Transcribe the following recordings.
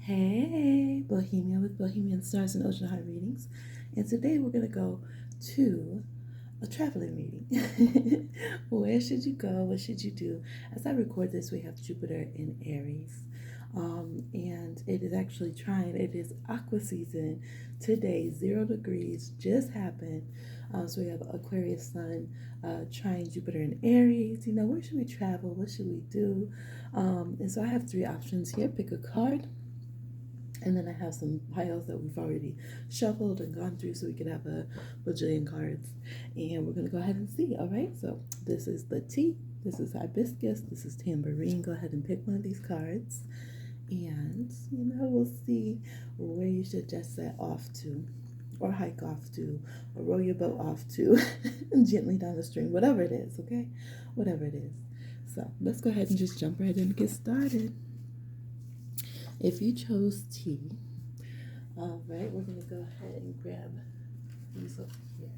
Hey, Bohemian with Bohemian Stars and Ocean High Readings. And today we're going to go to a traveling reading. Where should you go? What should you do? As I record this, we have Jupiter in Aries. And it is actually trying, it is aqua season today, 0 degrees, just happened. So we have Aquarius Sun trying Jupiter in Aries. Where should we travel? What should we do? And so I have three options here. Pick a card. And then I have some piles that we've already shuffled and gone through so we could have a bajillion cards. And we're going to go ahead and see. All right, so this is the tea. This is hibiscus. This is tambourine. Go ahead and pick one of these cards. And, we'll see where you should just set off to, or hike off to, or row your boat off to, gently down the stream, whatever it is, okay? Whatever it is. So let's go ahead and just jump right in and get started. If you chose tea, all right, we're going to go ahead and grab these over here.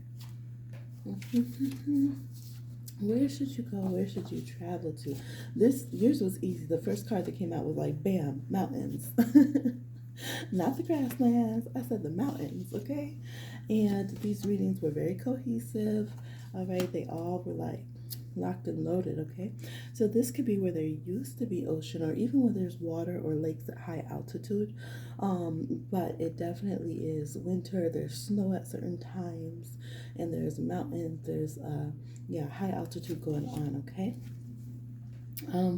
Where should you go? Where should you travel to? Yours was easy. The first card that came out was like, bam, mountains. Not the grasslands. I said the mountains, okay? And these readings were very cohesive, all right? They all were like locked and loaded, okay? So this could be where there used to be ocean or even where there's water or lakes at high altitude, but it definitely is winter. There's snow at certain times, and there's mountains. There's high altitude going on, okay?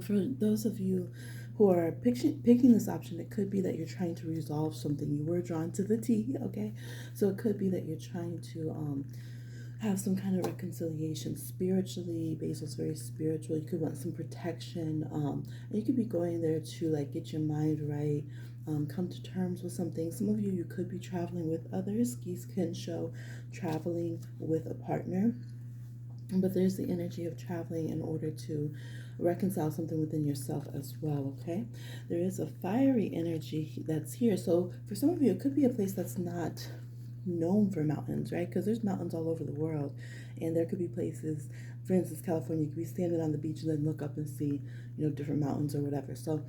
For those of you who are picking this option, it could be that you're trying to resolve something. You were drawn to the T, okay? So it could be that you're trying to have some kind of reconciliation spiritually. Basil's very spiritual. You could want some protection. And you could be going there to like get your mind right, come to terms with something. Some of you could be traveling with others. Geese can show traveling with a partner. But there's the energy of traveling in order to reconcile something within yourself as well, okay? There is a fiery energy that's here. So for some of you, it could be a place that's not known for mountains, right? Because there's mountains all over the world, and there could be places, for instance, California, you could be standing on the beach and then look up and see, different mountains or whatever. So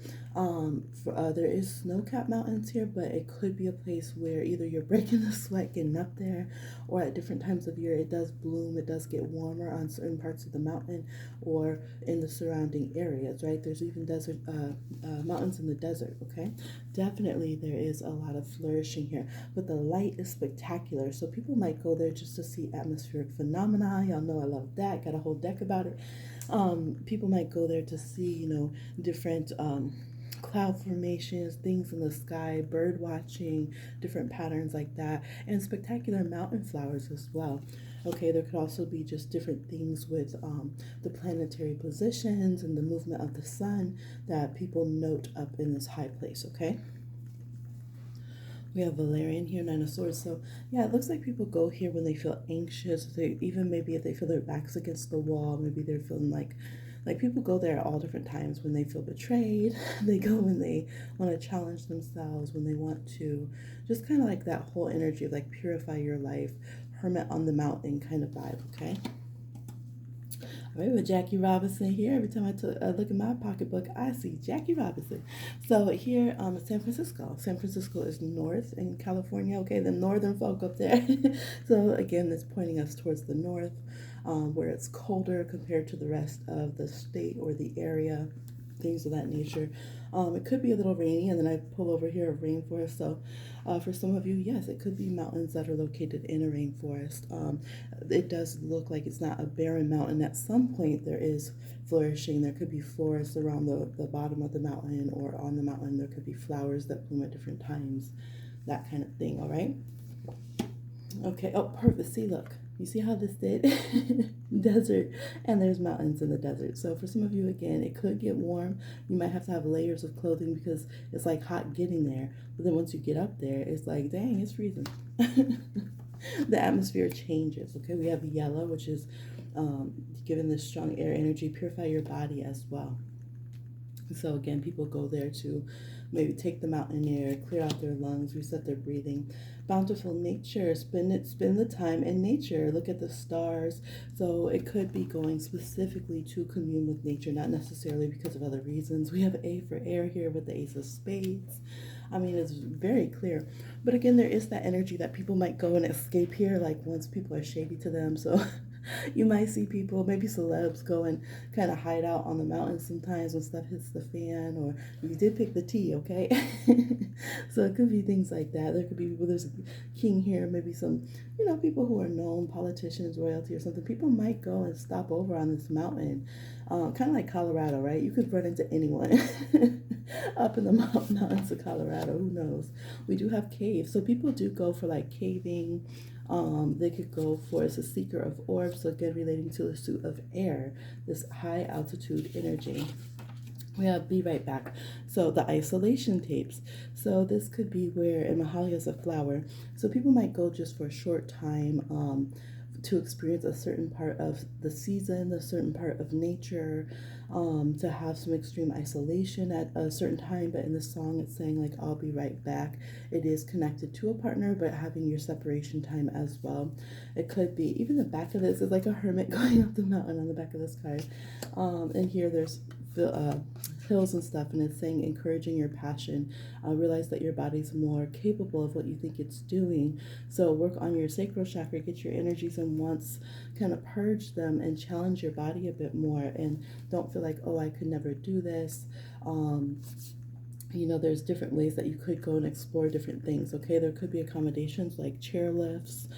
there is snow-capped mountains here, but it could be a place where either you're breaking the sweat getting up there, or at different times of year it does bloom, it does get warmer on certain parts of the mountain or in the surrounding areas, right? There's even desert mountains in the desert, okay? Definitely there is a lot of flourishing here, but the light is spectacular. So people might go there just to see atmospheric phenomena. Y'all know I love that. Got a whole deck about it. People might go there to see, different cloud formations, things in the sky, bird watching, different patterns like that, and spectacular mountain flowers as well. Okay, there could also be just different things with the planetary positions and the movement of the sun that people note up in this high place, okay? We have Valerian here, Nine of Swords. So yeah, it looks like people go here when they feel anxious. Maybe if they feel their backs against the wall, maybe they're feeling like people go there at all different times when they feel betrayed. They go when they want to challenge themselves, when they want to just kind of like that whole energy of like purify your life, hermit on the mountain kind of vibe, okay? All right, with Jackie Robinson here. Every time I look in my pocketbook, I see Jackie Robinson. So here, San Francisco. San Francisco is north in California. Okay, the northern folk up there. So again, it's pointing us towards the north, where it's colder compared to the rest of the state or the area, things of that nature. It could be a little rainy, and then I pull over here a rainforest. So for some of you, yes, it could be mountains that are located in a rainforest. It does look like it's not a barren mountain. At some point, there is flourishing. There could be forests around the bottom of the mountain or on the mountain. There could be flowers that bloom at different times, that kind of thing, all right? Okay, oh, perfect. See, look. You see how this did? Desert, and there's mountains in the desert. So for some of you, again, it could get warm. You might have to have layers of clothing because it's like hot getting there. But then once you get up there, it's like, dang, it's freezing. The atmosphere changes, okay? We have yellow, which is given this strong air energy, purify your body as well. So again, people go there to maybe take the mountain air, clear out their lungs, reset their breathing. Bountiful nature, spend the time in nature, look at the stars. So it could be going specifically to commune with nature, not necessarily because of other reasons. We have A for air here with the Ace of Spades. I mean, it's very clear. But again, there is that energy that people might go and escape here, like once people are shady to them. So you might see people, maybe celebs, go and kind of hide out on the mountains sometimes when stuff hits the fan, or you did pick the tea, okay? So it could be things like that. There could be people, there's a king here, maybe some, people who are known, politicians, royalty, or something. People might go and stop over on this mountain, kind of like Colorado, right? You could run into anyone up in the mountains of Colorado. Who knows? We do have caves, so people do go for like caving. They could go for, it's a seeker of orbs, so again relating to the suit of air, this high altitude energy. Yeah, be right back. So the isolation tapes. So this could be where, and Mahalia is a flower. So people might go just for a short time, to experience a certain part of the season, a certain part of nature, to have some extreme isolation at a certain time. But in the song, it's saying like, I'll be right back. It is connected to a partner, but having your separation time as well. It could be, even the back of this is like a hermit going up the mountain on the back of this card. And here there's hills and stuff, and it's saying encouraging your passion. Realize that your body's more capable of what you think it's doing. So work on your sacral chakra, get your energies and wants, kind of purge them and challenge your body a bit more, and don't feel like, oh, I could never do this. There's different ways that you could go and explore different things. Okay, there could be accommodations like chairlifts,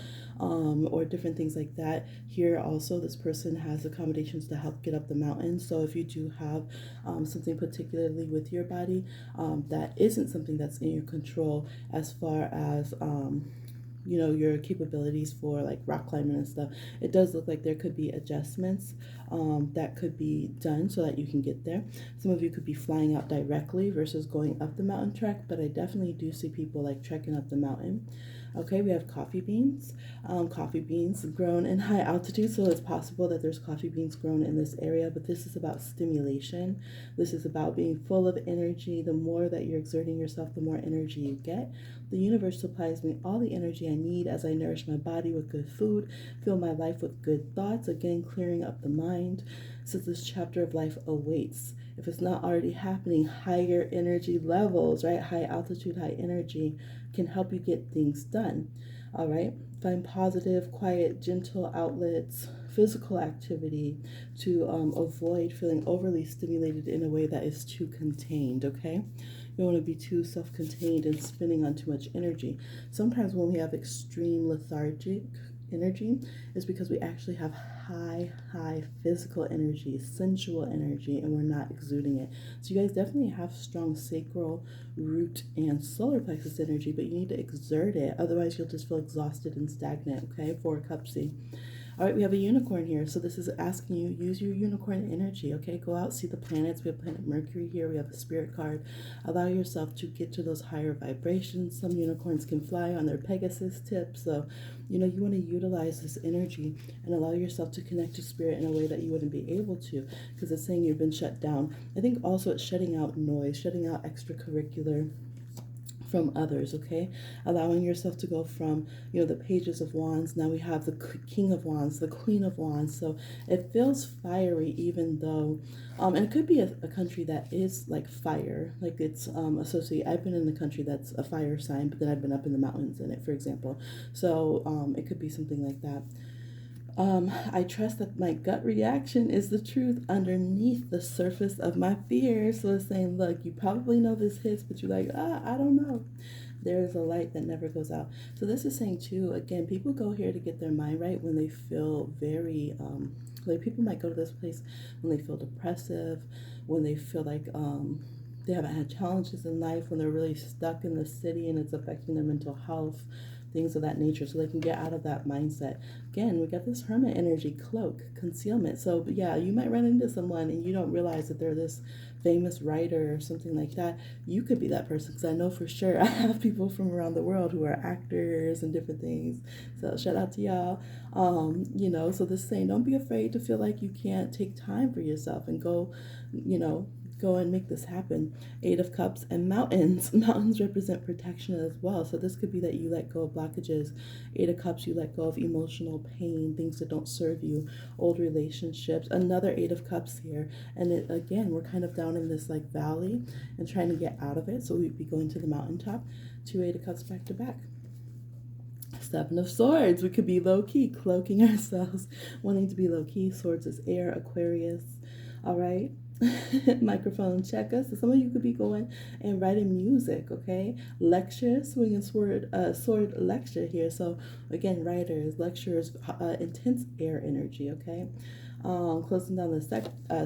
or different things like that. Here also, this person has accommodations to help get up the mountain. So if you do have something particularly with your body that isn't something that's in your control, as far as your capabilities for like rock climbing and stuff, it does look like there could be adjustments that could be done so that you can get there. Some of you could be flying out directly versus going up the mountain trek, but I definitely do see people like trekking up the mountain. Okay, we have coffee beans. Coffee beans grown in high altitude, so it's possible that there's coffee beans grown in this area, but this is about stimulation. This is about being full of energy. The more that you're exerting yourself, the more energy you get. The universe supplies me all the energy I need as I nourish my body with good food, fill my life with good thoughts, again, clearing up the mind. So this chapter of life awaits. If it's not already happening, higher energy levels, right? High altitude, high energy can help you get things done. All right. Find positive, quiet, gentle outlets, physical activity to avoid feeling overly stimulated in a way that is too contained. Okay. You don't want to be too self-contained and spinning on too much energy. Sometimes when we have extreme lethargic energy, is because we actually have high physical energy, sensual energy, and we're not exuding it. So you guys definitely have strong sacral, root, and solar plexus energy, but you need to exert it. Otherwise, you'll just feel exhausted and stagnant. Okay, 4 cups. All right, we have a unicorn here. So this is asking you, use your unicorn energy, okay? Go out, see the planets. We have planet Mercury here. We have a spirit card. Allow yourself to get to those higher vibrations. Some unicorns can fly on their Pegasus tip. So, you want to utilize this energy and allow yourself to connect to spirit in a way that you wouldn't be able to, because it's saying you've been shut down. I think also it's shutting out noise, shutting out extracurricular from others, okay? Allowing yourself to go from, the pages of wands. Now we have the king of wands, the queen of wands. So it feels fiery, even though, and it could be a country that is like fire, like it's associated. I've been in the country that's a fire sign, but then I've been up in the mountains in it, for example. So it could be something like that. I trust that my gut reaction is the truth underneath the surface of my fear. So it's saying, look, you probably know this hits, but you're like, I don't know. There is a light that never goes out. So this is saying too, again, people go here to get their mind right when they feel very, like people might go to this place when they feel depressive, when they feel like they haven't had challenges in life, when they're really stuck in the city and it's affecting their mental health, things of that nature, so they can get out of that mindset. Again, we got this hermit energy, cloak, concealment. So yeah, you might run into someone and you don't realize that they're this famous writer or something like that. You could be that person, because I know for sure I have people from around the world who are actors and different things. So shout out to y'all. So this saying, don't be afraid to feel like you can't take time for yourself and go, go and make this happen. Eight of Cups and mountains. Mountains represent protection as well. So this could be that you let go of blockages. Eight of Cups, you let go of emotional pain, things that don't serve you, old relationships. Another Eight of Cups here. And it, again, we're kind of down in this like valley and trying to get out of it. So we'd be going to the mountaintop. Two Eight of Cups back to back. Seven of Swords. We could be low-key, cloaking ourselves, wanting to be low-key. Swords is air, Aquarius. All right. Microphone checker. So some of you could be going and writing music, okay? Lecture, swinging sword lecture here. So again, writers, lecturers, intense air energy, okay? Closing down the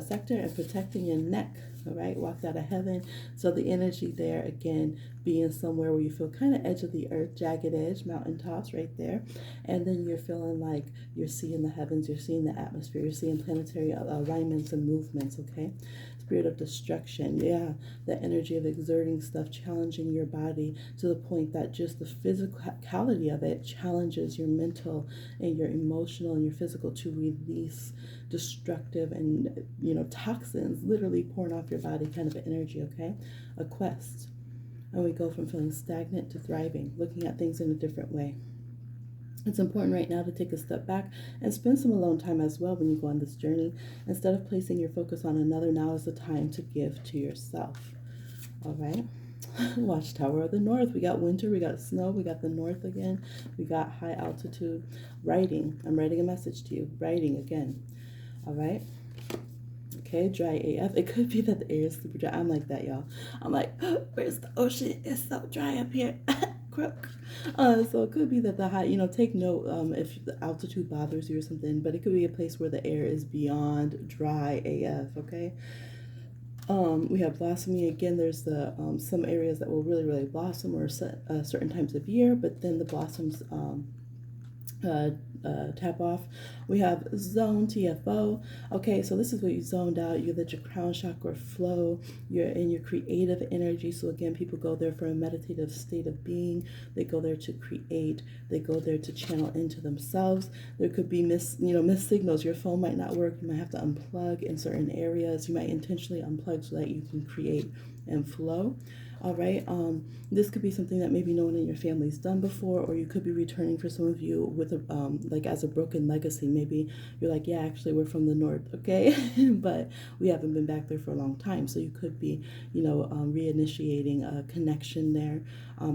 sector and protecting your neck. All right, walked out of heaven. So the energy there, again, being somewhere where you feel kind of edge of the earth, jagged edge, mountaintops right there. And then you're feeling like you're seeing the heavens, you're seeing the atmosphere, you're seeing planetary alignments and movements, okay? Spirit of destruction, yeah, the energy of exerting stuff, challenging your body to the point that just the physicality of it challenges your mental and your emotional and your physical to release destructive and, you know, toxins literally pouring off your body kind of energy, okay? A quest. And we go from feeling stagnant to thriving, looking at things in a different way. It's important right now to take a step back and spend some alone time as well when you go on this journey. Instead of placing your focus on another, now is the time to give to yourself. All right. Watchtower of the North. We got winter, we got snow, we got the north again, we got high altitude. Writing. I'm writing a message to you. Writing again. All right. Okay, dry AF. It could be that the air is super dry. I'm like that, y'all. I'm like, where's the ocean? It's so dry up here. Crook. So it could be that the high, you know, take note if the altitude bothers you or something, but it could be a place where the air is beyond dry AF, okay? We have blossoming again. There's the some areas that will really blossom or certain times of year, but then the blossoms tap off. We have zone, TFO. Okay, so this is where you zoned out. You let your crown chakra flow. You're in your creative energy. So again, people go there for a meditative state of being. They go there to create. They go there to channel into themselves. There could be missed signals. Your phone might not work. You might have to unplug in certain areas. You might intentionally unplug so that you can create and flow. All right. This could be something that maybe no one in your family's done before, or you could be returning for some of you with a like as a broken legacy. Maybe you're like, yeah, actually we're from the north, okay, but we haven't been back there for a long time. So you could be, reinitiating a connection there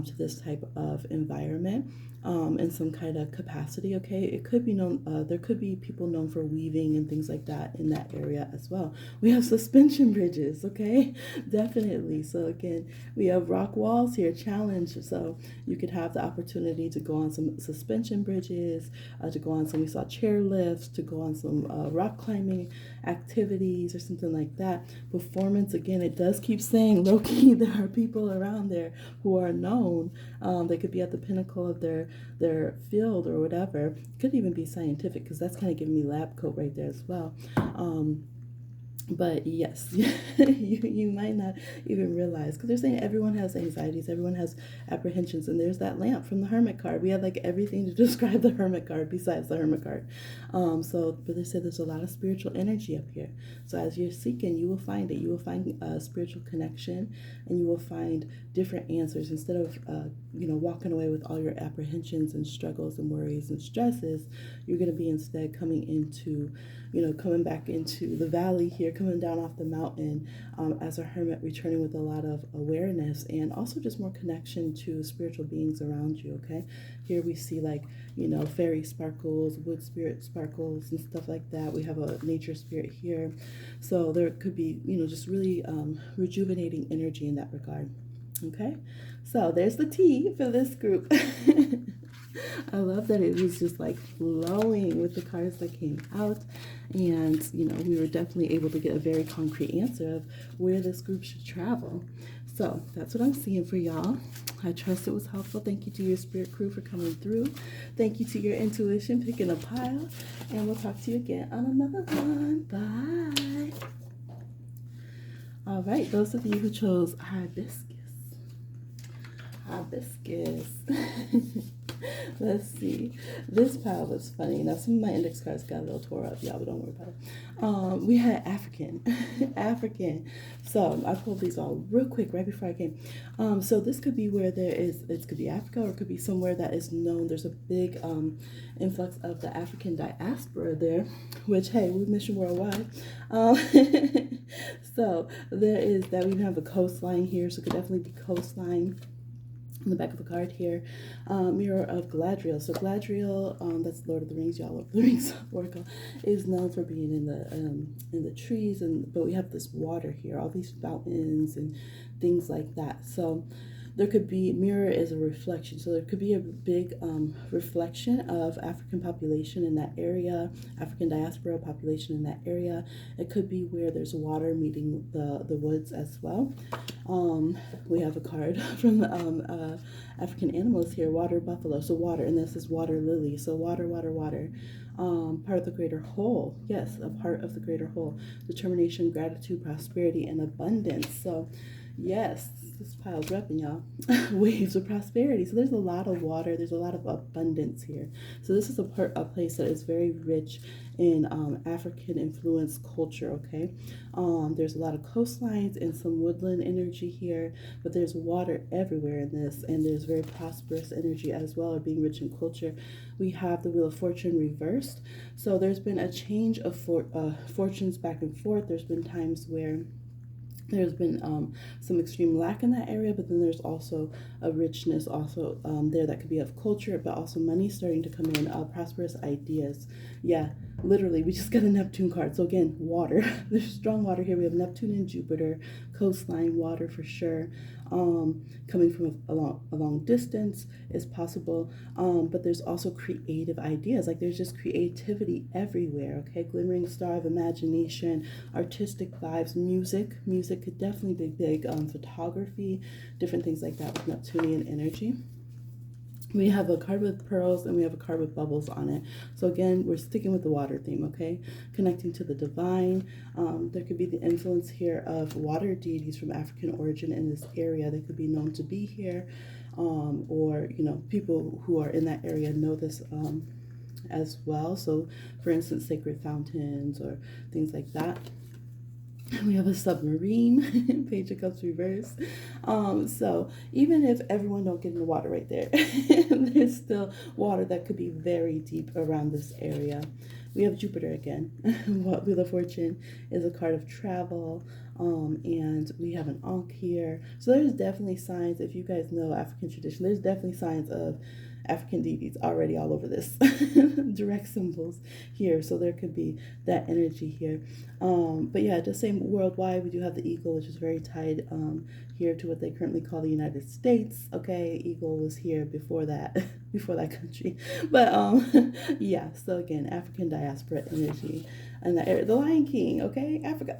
to this type of environment. In some kind of capacity, okay? It could be known, there could be people known for weaving and things like that in that area as well. We have suspension bridges, okay? Definitely. So again, we have rock walls here, challenge. So you could have the opportunity to go on some suspension bridges, to go on some, we saw chair lifts, to go on some rock climbing activities or something like that. Performance, again, it does keep saying, low-key, there are people around there who are known. They could be at the pinnacle of their field or whatever. It could even be scientific, because that's kind of giving me lab coat right there as well. But yes, you might not even realize, because they're saying everyone has anxieties, everyone has apprehensions, and there's that lamp from the Hermit card. We had like everything to describe the Hermit card besides the Hermit card. But they said there's a lot of spiritual energy up here. So as you're seeking, you will find it. You will find a spiritual connection, and you will find different answers. Instead of walking away with all your apprehensions and struggles and worries and stresses, you're going to be instead coming back into the valley here, coming down off the mountain as a hermit, returning with a lot of awareness and also just more connection to spiritual beings around you, okay? Here we see fairy sparkles, wood spirit sparkles and stuff like that. We have a nature spirit here. So there could be, just really rejuvenating energy in that regard, okay? So there's the tea for this group. I love that it was just like flowing with the cards that came out. And, we were definitely able to get a very concrete answer of where this group should travel. So that's what I'm seeing for y'all. I trust it was helpful. Thank you to your spirit crew for coming through. Thank you to your intuition picking a pile. And we'll talk to you again on another one. Bye. All right, those of you who chose hibiscus. Let's see. This pile was funny. Now, some of my index cards got a little tore up, y'all, but don't worry about it. We had African. African. So I pulled these all real quick right before I came. So this could be where it could be Africa, or it could be somewhere that is known. There's a big influx of the African diaspora there, which, hey, we're mission worldwide. Um, so there is that. We have a coastline here, so it could definitely be coastline. On the back of the card here, Mirror of Galadriel. So Galadriel, that's Lord of the Rings, y'all. Lord of the Rings oracle is known for being in the trees, but we have this water here, all these fountains and things like that. So there could be, mirror is a reflection, so there could be a big reflection of African population in that area, African diaspora population in that area. It could be where there's water meeting the woods as well. We have a card from African animals here, water buffalo, so water, and this is water lily, so water, water, water. Part of the greater whole, yes, a part of the greater whole. Determination, gratitude, prosperity, and abundance. So yes, this pile's repping, y'all. Waves of prosperity. So there's a lot of water. There's a lot of abundance here. So this is a place that is very rich in African influence culture, okay? There's a lot of coastlines and some woodland energy here, but there's water everywhere in this, and there's very prosperous energy as well, of being rich in culture. We have the Wheel of Fortune reversed. So there's been a change of fortunes back and forth. There's been times where there's been some extreme lack in that area, but then there's also a richness also there that could be of culture, but also money starting to come in, prosperous ideas. Yeah, literally, we just got a Neptune card. So again, water. There's strong water here. We have Neptune and Jupiter, coastline water for sure. Coming from a long distance is possible, but there's also creative ideas. Like there's just creativity everywhere, okay? Glimmering star of imagination, artistic vibes, music could definitely be big, photography, different things like that with Neptunian energy. We have a card with pearls and we have a card with bubbles on it. So again, we're sticking with the water theme, okay? Connecting to the divine. There could be the influence here of water deities from African origin in this area. They could be known to be here, or, you know, people who are in that area know this as well. So, for instance, sacred fountains or things like that. We have a submarine, Page of Cups reverse. So even if everyone don't get in the water right there, there's still water that could be very deep around this area. We have Jupiter again. Wheel of Fortune is a card of travel, and we have an Ankh here. So there's definitely signs, if you guys know African tradition, there's definitely signs of African deities already all over this. Direct symbols here, so there could be that energy here. But yeah, just saying worldwide, we do have the eagle, which is very tied here to what they currently call the United States. Okay, eagle was here before that, before that country. But yeah, so again, African diaspora energy and the Lion King. Okay, Africa.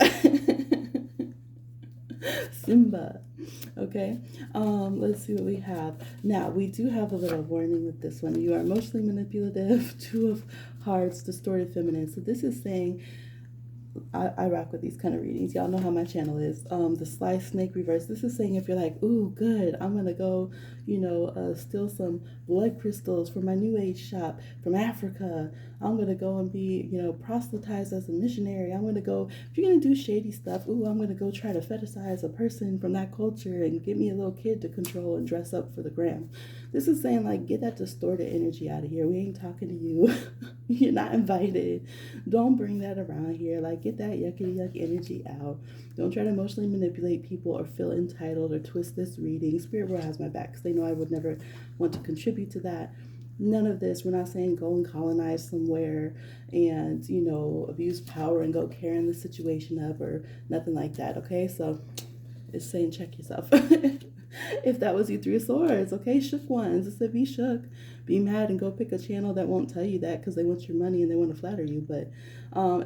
Simba. Okay, let's see what we have. Now, we do have a little warning with this one. You are emotionally manipulative, Two of Hearts, distorted feminine. So this is saying, I rock with these kind of readings. Y'all know how my channel is. The Sly Snake reverse. This is saying if you're like, ooh, good, I'm going to go, you know, steal some blood crystals from my New Age shop from Africa. I'm going to go and be, you know, proselytized as a missionary. I'm going to go, if you're going to do shady stuff, ooh, I'm going to go try to fetishize a person from that culture and get me a little kid to control and dress up for the gram. This is saying, like, get that distorted energy out of here. We ain't talking to you. You're not invited. Don't bring that around here. Like, get that yucky yuck energy out. Don't try to emotionally manipulate people or feel entitled or twist this reading. Spirit world has my back because they know I would never want to contribute to that. None of this. We're not saying go and colonize somewhere and, you know, abuse power and go carrying the situation up or nothing like that, okay? So it's saying check yourself. If that was you, Three of Swords, okay? Shook ones. It said be shook. Be mad and go pick a channel that won't tell you that because they want your money and they want to flatter you. But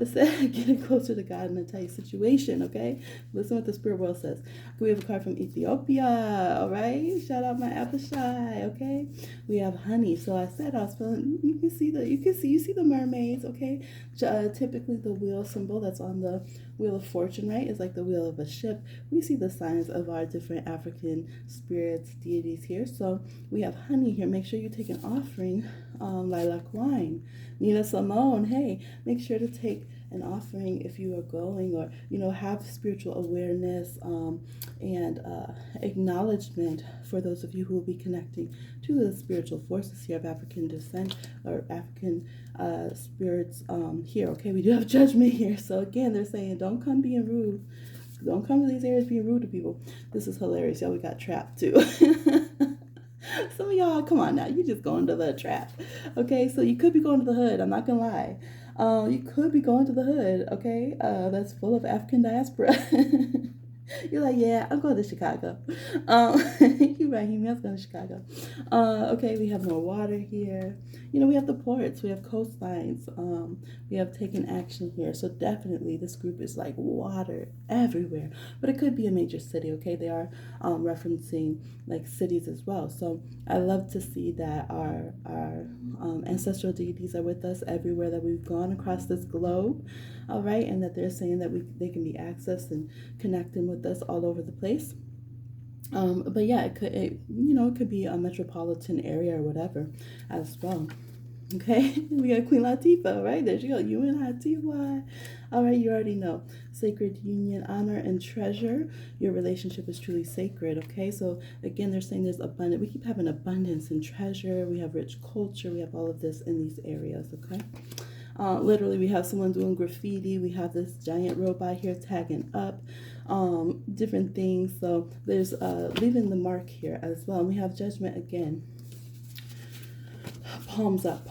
it said getting closer to God in a tight situation, okay? Listen what the spirit world says. We have a card from Ethiopia, all right? Shout out my apple shy, okay? We have honey. So I said I was feeling, you see the mermaids, okay? Typically the wheel symbol that's on the Wheel of Fortune, right, is like the wheel of a ship. We see the signs of our different African spirits, deities here. So we have honey here. Make sure you take an offering, lilac wine. Nina Simone, hey, make sure to take an offering if you are going, or have spiritual awareness, and acknowledgement for those of you who will be connecting to the spiritual forces here of African descent, or African spirits here. Okay, we do have judgment here. So again, they're saying don't come being rude. Don't come to these areas being rude to people. This is hilarious, y'all. We got trapped too. Some of y'all, come on now, you just going to the trap. Okay, so you could be going to the hood. I'm not gonna lie. You could be going to the hood. Okay, that's full of African diaspora. You're like, yeah, I'm going to Chicago. You're right, I was going to Chicago. Okay, we have more water here. We have the ports, we have coastlines, we have taken action here. So definitely this group is like water everywhere. But it could be a major city, okay? They are referencing like cities as well. So I love to see that our ancestral deities are with us everywhere that we've gone across this globe. All right, and that they're saying that they can be accessed and connecting with us all over the place. But yeah, it could be a metropolitan area or whatever as well. Okay, we got Queen Latifah, right? There she go. You and Latifah. All right, you already know. Sacred union, honor, and treasure. Your relationship is truly sacred, okay? So, again, they're saying there's abundance. We keep having abundance and treasure. We have rich culture. We have all of this in these areas, okay? Literally, we have someone doing graffiti. We have this giant robot here tagging up different things. So, there's leaving the mark here as well. And we have judgment again. Palms up,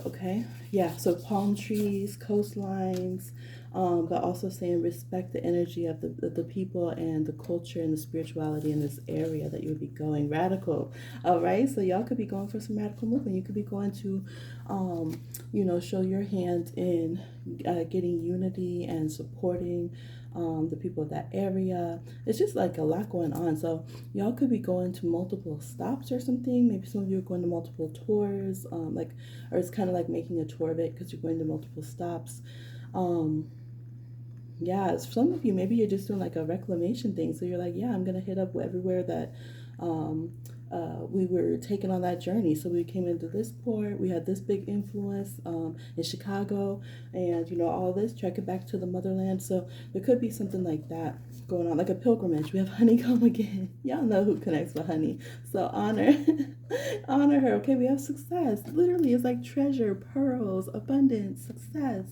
okay? Yeah, so palm trees, coastlines, but also saying respect the energy of the people and the culture and the spirituality in this area that you would be going radical. All right, so y'all could be going for some radical movement. You could be going to, show your hand in getting unity and supporting the people of that area. It's just like a lot going on. So y'all could be going to multiple stops or something. Maybe some of you are going to multiple tours, or it's kind of like making a tour of it because you're going to multiple stops. Yeah, some of you, maybe you're just doing like a reclamation thing. So you're like, yeah, I'm going to hit up everywhere that we were taken on that journey. So we came into this port, we had this big influence in Chicago, and all this, track it back to the motherland. So there could be something like that going on, like a pilgrimage. We have honeycomb again. Y'all know who connects with honey. So honor honor her. Okay, we have success. Literally, it's like treasure, pearls, abundance, success.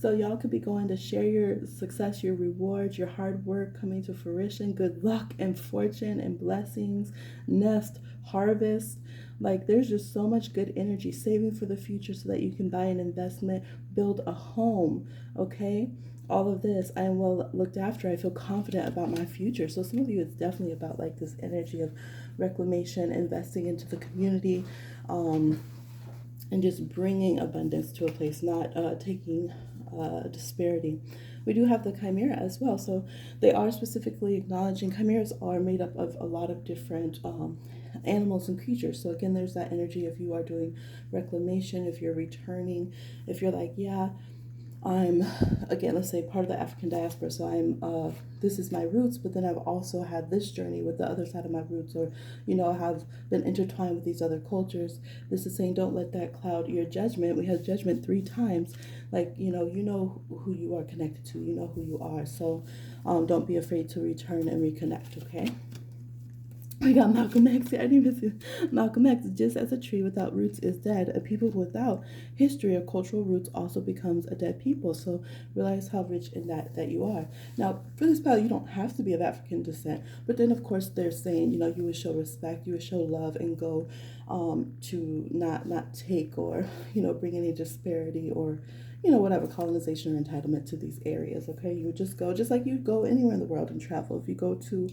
So y'all could be going to share your success, your rewards, your hard work coming to fruition, good luck and fortune and blessings, nest, harvest. Like there's just so much good energy, saving for the future so that you can buy an investment, build a home, okay? All of this, I am well looked after. I feel confident about my future. So some of you, it's definitely about like this energy of reclamation, investing into the community, and just bringing abundance to a place, not taking disparity. We do have the chimera as well. So they are specifically acknowledging chimeras are made up of a lot of different animals and creatures. So again, there's that energy if you are doing reclamation, if you're returning, if you're like, yeah, I'm, again, let's say part of the African diaspora, so I'm, this is my roots, but then I've also had this journey with the other side of my roots, or, I have been intertwined with these other cultures. This is saying don't let that cloud your judgment. We have judgment 3 times. Like, you know who you are connected to, you know who you are. So don't be afraid to return and reconnect, okay? We got Malcolm X here. I didn't even see Malcolm X. Just as a tree without roots is dead, a people without history or cultural roots also becomes a dead people. So realize how rich in that you are. Now, for this spell, you don't have to be of African descent. But then, of course, they're saying, you would show respect, you would show love, and go to not take or, bring any disparity or, whatever colonization or entitlement to these areas, okay? You would just go, just like you'd go anywhere in the world and travel. If you go to,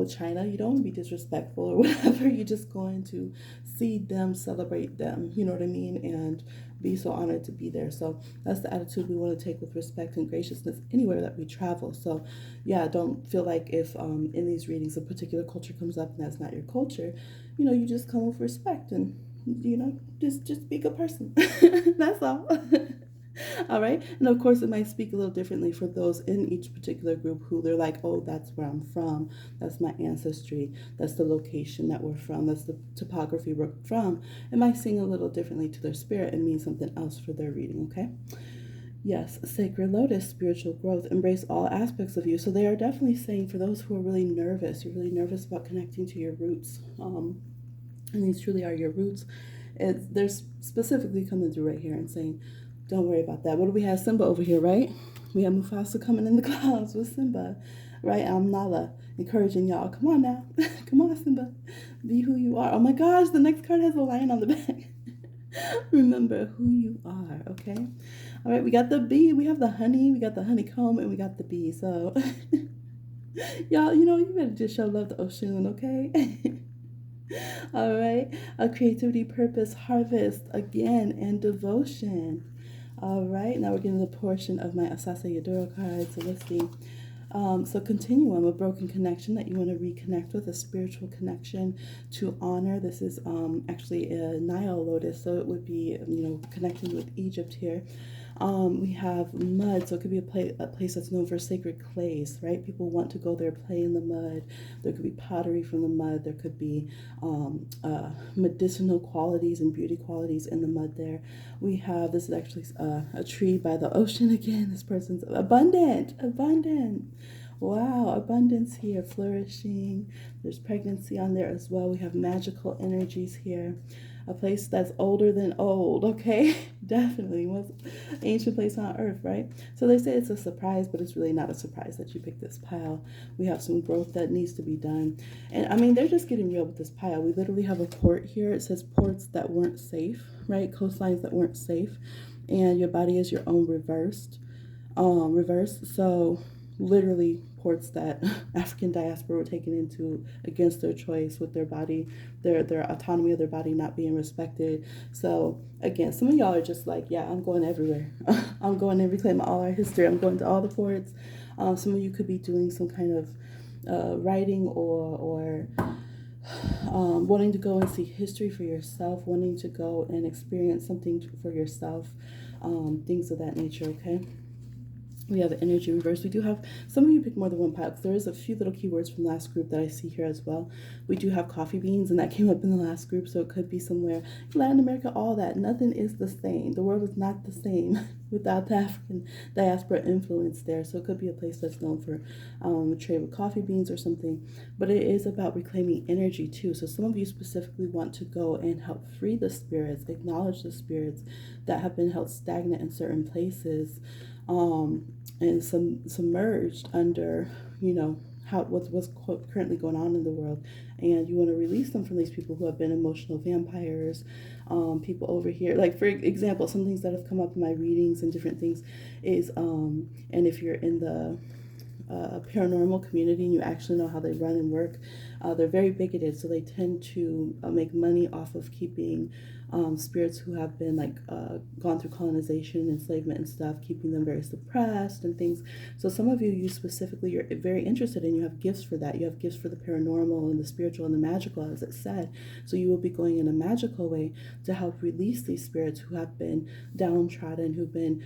China, you don't want to be disrespectful or whatever. You're just going to see them, celebrate them, you know what I mean? And be so honored to be there. So that's the attitude we want to take with respect and graciousness anywhere that we travel. So yeah, don't feel like if in these readings a particular culture comes up and that's not your culture, you just come with respect and, just be a good person. That's all. All right. And of course, it might speak a little differently for those in each particular group who they're like, oh, that's where I'm from. That's my ancestry. That's the location that we're from. That's the topography we're from. It might sing a little differently to their spirit and mean something else for their reading, okay? Yes, sacred lotus, spiritual growth, embrace all aspects of you. So they are definitely saying for those who are really nervous, you're really nervous about connecting to your roots. And these truly are your roots. They're specifically coming through right here and saying, don't worry about that. What do we have? Simba over here, right? We have Mufasa coming in the clouds with Simba, right? I'm Nala, encouraging y'all. Come on now. Come on, Simba. Be who you are. Oh my gosh, the next card has a lion on the back. Remember who you are, okay? All right, we got the bee, we have the honey, we got the honeycomb, and we got the bee. So, y'all, you better just show love to Oshun, okay? All right, a creativity, purpose, harvest, again, and devotion. All right, now we're getting the portion of my Asase Yadoro card. So let's see. So continuum, a broken connection that you want to reconnect with, a spiritual connection to honor. This is actually a Nile lotus, so it would be, connecting with Egypt here. We have mud, so it could be a place that's known for sacred clays, right? People want to go there, play in the mud. There could be pottery from the mud. There could be medicinal qualities and beauty qualities in the mud there. We have, this is actually a tree by the ocean again. This person's abundant. Wow, abundance here, flourishing. There's pregnancy on there as well. We have magical energies here. A place that's older than old, okay? Definitely most ancient place on earth, right? So they say it's a surprise, but it's really not a surprise that you picked this pile. We have some growth that needs to be done. And I mean, they're just getting real with this pile. We literally have a port here. It says ports that weren't safe, right? Coastlines that weren't safe. And your body is your own reversed. So literally ports that African diaspora were taken into against their choice, with their body, their autonomy of their body not being respected. So again, some of y'all are just like, yeah, I'm going everywhere. I'm going and reclaiming all our history. I'm going to all the ports. Some of you could be doing some kind of writing or wanting to go and see history for yourself, wanting to go and experience something for yourself, things of that nature, okay? We have energy reverse. We do have, some of you pick more than one pile. There is a few little keywords from last group that I see here as well. We do have coffee beans, and that came up in the last group, so it could be somewhere Latin America, all that. Nothing is the same. The world is not the same without the African diaspora influence there. So it could be a place that's known for trade with coffee beans or something. But it is about reclaiming energy too. So some of you specifically want to go and help free the spirits, acknowledge the spirits that have been held stagnant in certain places. And submerged under, what's currently going on in the world, and you want to release them from these people who have been emotional vampires. People over here, like for example, some things that have come up in my readings and different things is, and if you're in the paranormal community and you actually know how they run and work, they're very bigoted, so they tend to make money off of keeping spirits who have been gone through colonization and enslavement and stuff, keeping them very suppressed and things. So some of you specifically, you're very interested in, you have gifts for that. You have gifts for the paranormal and the spiritual and the magical, as it said. So you will be going in a magical way to help release these spirits who have been downtrodden, who've been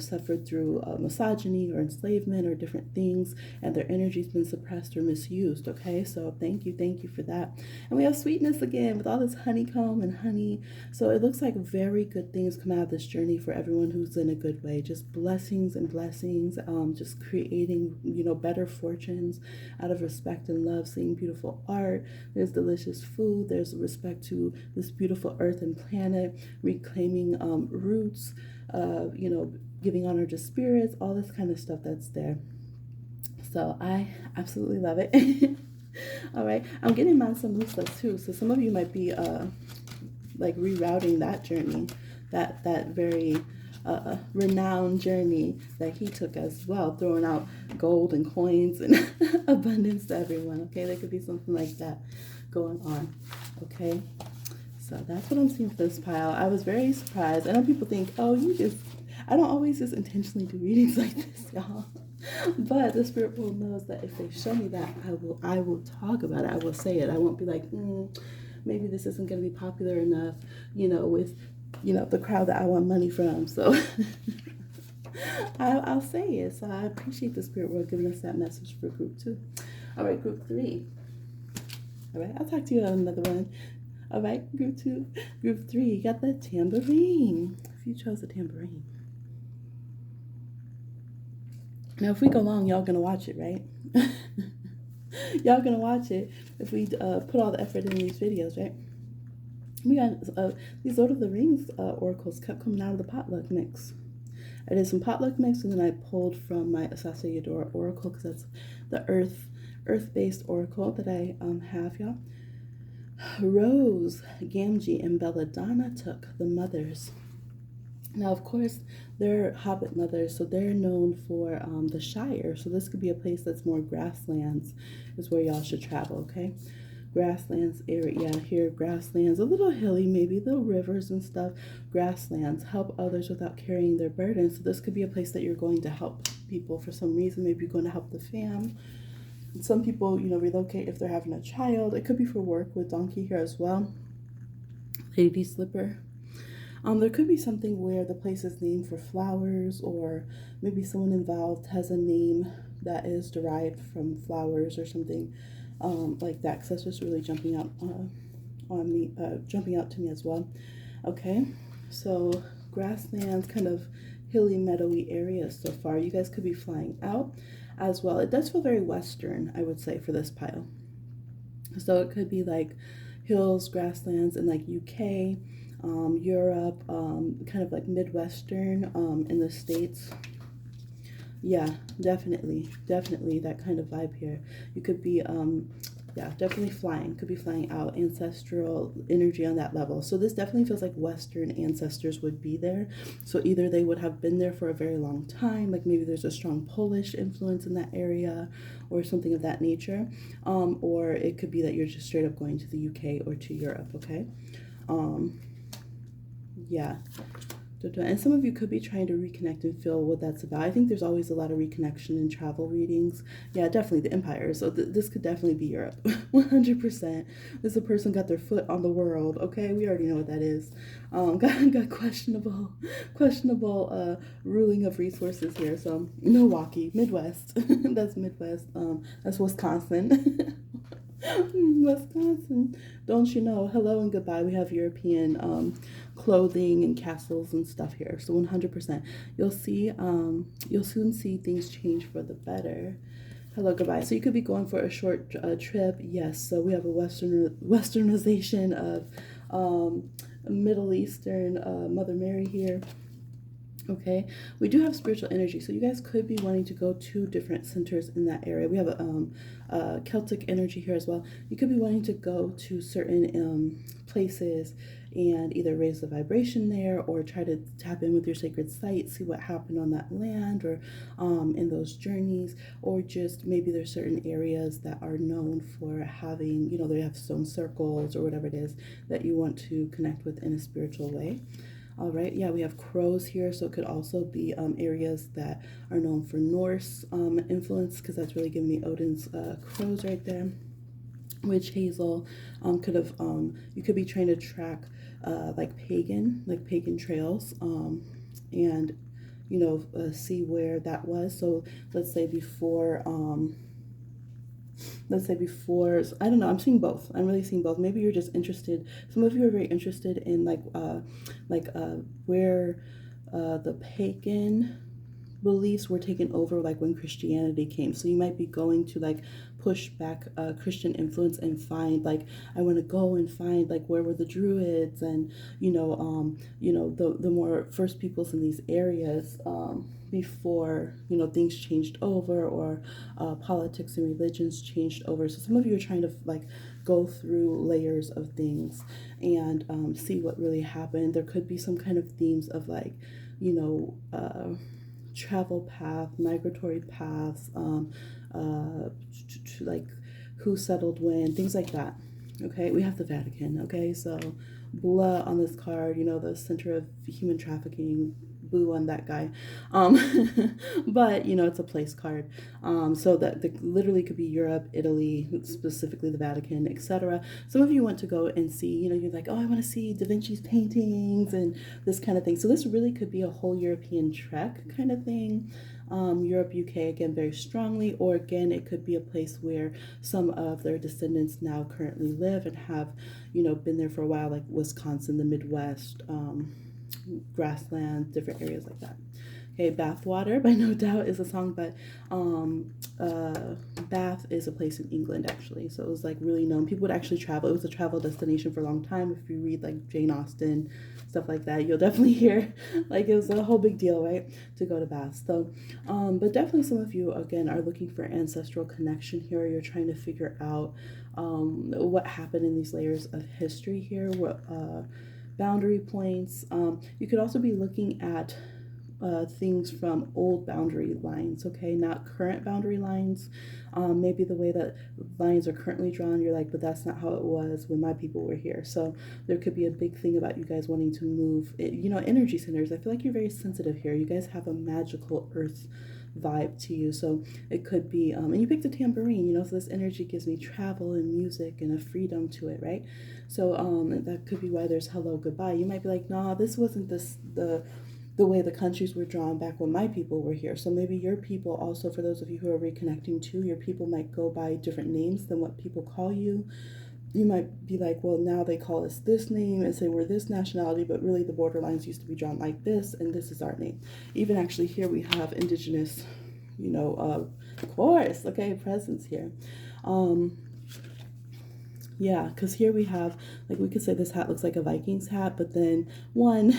suffered through misogyny or enslavement or different things, and their energy's been suppressed or misused, okay? So thank you for that. And we have sweetness again with all this honeycomb and honey. So it looks like very good things come out of this journey for everyone who's in a good way. Just blessings and blessings, just creating, better fortunes out of respect and love, seeing beautiful art. There's delicious food. There's respect to this beautiful earth and planet, reclaiming roots, giving honor to spirits, all this kind of stuff that's there. So I absolutely love it. All right, I'm getting Mansa Musa too. So some of you might be rerouting that journey, that very renowned journey that he took as well, throwing out gold and coins and abundance to everyone. Okay, there could be something like that going on. Okay, so that's what I'm seeing for this pile. I was very surprised. I know people think, oh, I don't always just intentionally do readings like this, y'all. But the spirit world knows that if they show me that, I will talk about it. I will say it. I won't be like, maybe this isn't going to be popular enough, with the crowd that I want money from. So I'll say it. So I appreciate the spirit world giving us that message for group 2. All right, group 3. All right, I'll talk to you on another one. All right, group 2. Group 3, you got the tambourine. If you chose the tambourine. Now, if we go long, y'all gonna watch it, right? Y'all gonna watch it if we put all the effort in these videos, right? We got these Lord of the Rings oracles kept coming out of the potluck mix. I did some potluck mix, and then I pulled from my Asase Yadora oracle, because that's the earth-based oracle that I have, y'all. Rose, Gamgee, and Belladonna took the mothers. Now, of course, they're hobbit mothers, so they're known for the Shire. So this could be a place that's more grasslands, is where y'all should travel, okay? Grasslands area, yeah, here, grasslands, a little hilly, maybe little rivers and stuff. Grasslands, help others without carrying their burdens. So this could be a place that you're going to help people for some reason. Maybe you're going to help the fam. Some people, relocate if they're having a child. It could be for work with Donkey here as well. Lady Slipper. There could be something where the place is named for flowers, or maybe someone involved has a name that is derived from flowers or something like that, because that's just really jumping out to me as well. Okay, so grasslands, kind of hilly, meadowy areas so far. You guys could be flying out as well. It does feel very Western, I would say, for this pile. So it could be like hills, grasslands, and like UK, Europe, kind of like Midwestern in the States. Yeah, definitely that kind of vibe here. You could be definitely flying, could be flying out, ancestral energy on that level. So this definitely feels like Western ancestors would be there. So either they would have been there for a very long time, like maybe there's a strong Polish influence in that area or something of that nature, or it could be that you're just straight up going to the UK or to Europe, okay? Yeah. And some of you could be trying to reconnect and feel what that's about. I think there's always a lot of reconnection in travel readings. Yeah, definitely the Empire. So this could definitely be Europe. 100%. This a person got their foot on the world. Okay, we already know what that is. Got questionable ruling of resources here. So Milwaukee, Midwest. That's Midwest. That's Wisconsin. Wisconsin, don't you know? Hello and goodbye. We have European clothing and castles and stuff here. So 100%, you'll soon see things change for the better. Hello, goodbye. So you could be going for a short trip. Yes. So we have a westernization of Middle Eastern Mother Mary here. Okay, we do have spiritual energy, so you guys could be wanting to go to different centers in that area. We have a Celtic energy here as well. You could be wanting to go to certain places and either raise the vibration there, or try to tap in with your sacred site, see what happened on that land, or in those journeys, or just maybe there's certain areas that are known for having, they have stone circles or whatever it is that you want to connect with in a spiritual way. All right, yeah, we have crows here, so it could also be areas that are known for Norse influence, because that's really giving me Odin's crows right there. Witch hazel could have, you could be trying to track like pagan trails, and see where that was. So let's say before, I don't know, I'm seeing both. I'm really seeing both. Maybe you're just interested. Some of you are very interested in where the pagan beliefs were taken over, like when Christianity came. So you might be going to like push back Christian influence and find, like, I want to go and find like where were the Druids and the more first peoples in these areas before things changed over, or politics and religions changed over. So some of you are trying to like go through layers of things and see what really happened. There could be some kind of themes of like travel path, migratory paths, like who settled when, things like that. Okay, we have the Vatican. Okay, so blood on this card, the center of human trafficking, boo on that guy. But it's a place card. So that literally could be Europe, Italy, specifically the Vatican, etc. Some of you want to go and see, you're like, oh, I want to see Da Vinci's paintings and this kind of thing. So this really could be a whole European trek kind of thing. Europe, UK, again, very strongly, or again, it could be a place where some of their descendants now currently live and have, been there for a while, like Wisconsin, the Midwest, grasslands, different areas like that. Okay, Bathwater by No Doubt is a song, but Bath is a place in England actually, so it was like really known. People would actually travel. It was a travel destination for a long time. If you read like Jane Austen, stuff like that, you'll definitely hear like it was a whole big deal, right, to go to Bath. So, but definitely some of you again are looking for ancestral connection here. You're trying to figure out what happened in these layers of history here, what boundary points. You could also be looking at things from old boundary lines, okay, not current boundary lines. Maybe the way that lines are currently drawn, you're like, but that's not how it was when my people were here. So there could be a big thing about you guys wanting to move, energy centers. I feel like you're very sensitive here. You guys have a magical earth vibe to you. So it could be, and you picked a tambourine, so this energy gives me travel and music and a freedom to it, right? So that could be why there's hello, goodbye. You might be like, nah, this wasn't the way the countries were drawn back when my people were here. So maybe your people also, for those of you who are reconnecting too, your people might go by different names than what people call you. You might be like, well, now they call us this name and say we're this nationality, but really the borderlines used to be drawn like this, and this is our name. Even actually here we have indigenous, of course, okay, presence here. Yeah, because here we have, like, we could say this hat looks like a Vikings hat, but then one,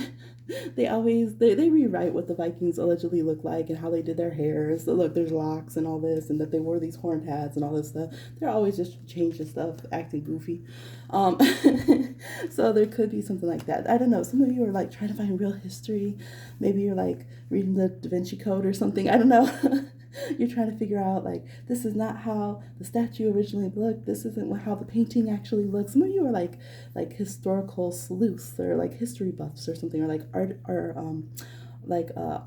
they rewrite what the Vikings allegedly look like and how they did their hair. So look, there's locks and all this, and that they wore these horned hats and all this stuff. They're always just changing stuff, acting goofy. So there could be something like that. I don't know. Some of you are like trying to find real history. Maybe you're like reading the Da Vinci Code or something. I don't know. You're trying to figure out, like, this is not how the statue originally looked. This isn't how the painting actually looks. Some of you are like historical sleuths or like history buffs or something, or like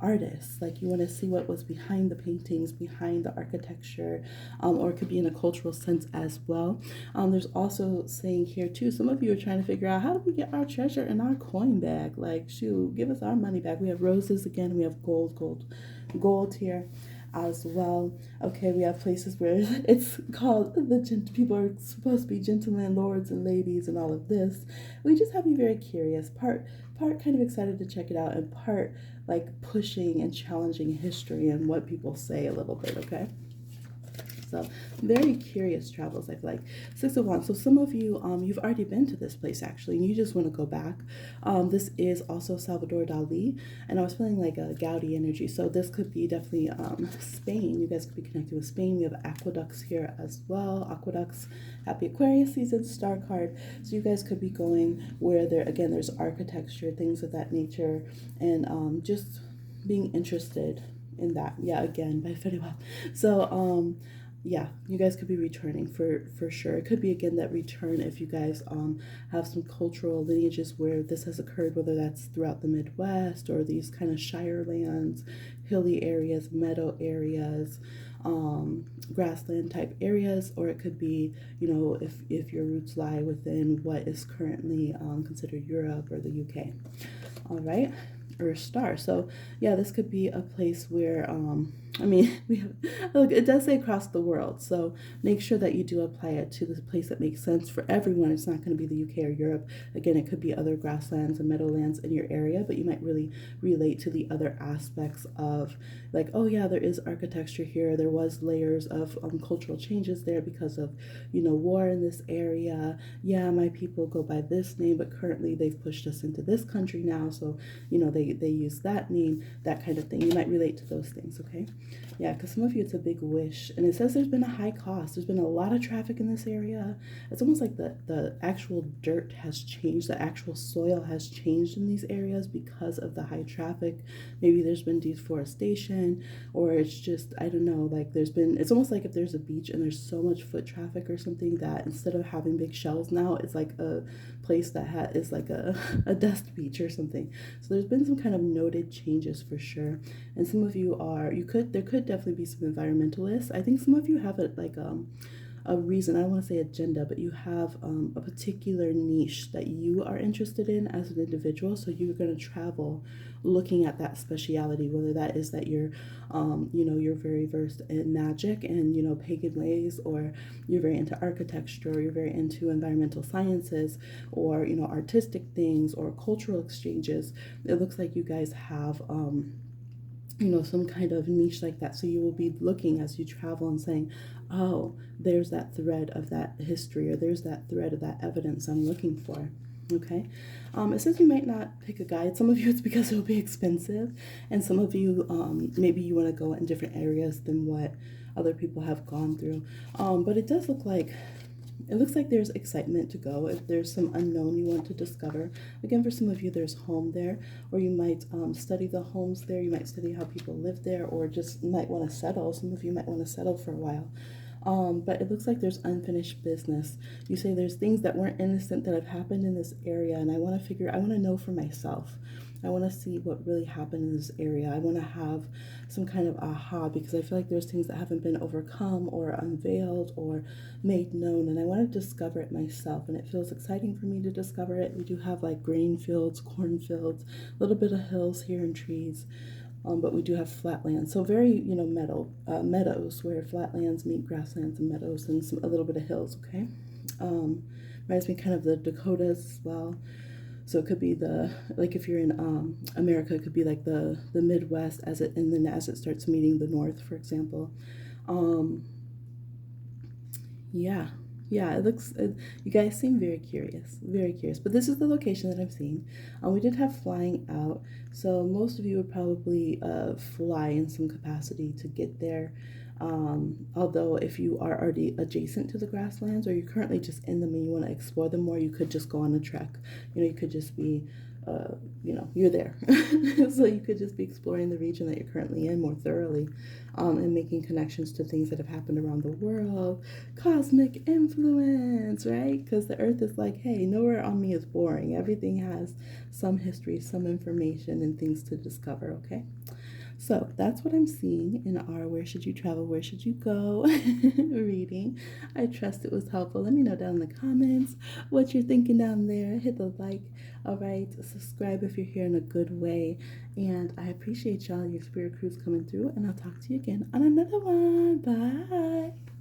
artists. Like you want to see what was behind the paintings, behind the architecture, or it could be in a cultural sense as well. There's also saying here too, some of you are trying to figure out, how do we get our treasure and our coin back? Like, shoot, give us our money back. We have roses again. We have gold here as well. Okay, we have places where it's called people are supposed to be gentlemen, lords, and ladies, and all of this. We just have you very curious, part kind of excited to check it out, and part like pushing and challenging history and what people say a little bit. Okay. So very curious travels, I feel like. Six of Wands. So some of you, you've already been to this place actually, and you just want to go back. This is also Salvador Dali, and I was feeling like a Gaudi energy. So this could be definitely Spain. You guys could be connected with Spain. We have aqueducts here as well. Aqueducts, happy Aquarius season, star card. So you guys could be going where there's architecture, things of that nature, and just being interested in that. Yeah, again, by very well. So yeah, you guys could be returning for sure. It could be again that return if you guys have some cultural lineages where this has occurred, whether that's throughout the Midwest or these kind of shire lands, hilly areas, meadow areas, grassland type areas, or it could be, if your roots lie within what is currently considered Europe or the UK. All right. Or star. So yeah, this could be a place where we have, look, it does say across the world, so make sure that you do apply it to the place that makes sense for everyone. It's not going to be the UK or Europe. Again, it could be other grasslands and meadowlands in your area, but you might really relate to the other aspects of, like, oh yeah, there is architecture here, there was layers of cultural changes there because of war in this area. Yeah, my people go by this name, but currently they've pushed us into this country now, so they use that name, that kind of thing. You might relate to those things. Okay. Yeah, because some of you, it's a big wish. And it says there's been a high cost. There's been a lot of traffic in this area. It's almost like the actual dirt has changed. The actual soil has changed in these areas because of the high traffic. Maybe there's been deforestation, or it's just, I don't know, like it's almost like if there's a beach and there's so much foot traffic or something that instead of having big shells now, it's like a place that is like a dust beach or something. So there's been some some kind of noted changes for sure. And some of you are, there could definitely be some environmentalists. I think some of you have a reason, I don't want to say agenda, but you have a particular niche that you are interested in as an individual. So you're going to travel looking at that speciality, whether that is that you're, you're very versed in magic and, pagan ways, or you're very into architecture, or you're very into environmental sciences, or, artistic things, or cultural exchanges. It looks like you guys have, some kind of niche like that. So you will be looking as you travel and saying, oh, there's that thread of that history, or there's that thread of that evidence I'm looking for. Okay. It says you might not pick a guide. Some of you it's because it'll be expensive, and some of you maybe you want to go in different areas than what other people have gone through. But it does look like there's excitement to go. If there's some unknown you want to discover, again, for some of you, there's home there, or you might study the homes there. You might study how people live there, or just might want to settle. Some of you might want to settle for a while. But it looks like there's unfinished business. You say there's things that weren't innocent that have happened in this area, and I want to know for myself. I want to see what really happened in this area. I want to have some kind of aha, because I feel like there's things that haven't been overcome or unveiled or made known, and I want to discover it myself, and it feels exciting for me to discover it. We do have like grain fields, cornfields, a little bit of hills here and trees. But we do have flatlands, so very meadows where flatlands meet grasslands and meadows, and a little bit of hills. Okay, reminds me kind of the Dakotas as well. So it could be if you're in America, it could be like the Midwest and then as it starts meeting the North, for example. Yeah. Yeah, you guys seem very curious, very curious. But this is the location that I'm seeing. We did have flying out, so most of you would probably fly in some capacity to get there. Although if you are already adjacent to the grasslands, or you're currently just in them and you want to explore them more, you could just go on a trek. You could just be you're there. So you could just be exploring the region that you're currently in more thoroughly, and making connections to things that have happened around the world, cosmic influence, right? Because the earth is like, hey, nowhere on me is boring. Everything has some history, some information, and things to discover, okay? So that's what I'm seeing in our Where Should You Travel, Where Should You Go reading. I trust it was helpful. Let me know down in the comments what you're thinking down there. Hit the like, all right? Subscribe if you're here in a good way. And I appreciate y'all, your spirit crews coming through. And I'll talk to you again on another one. Bye.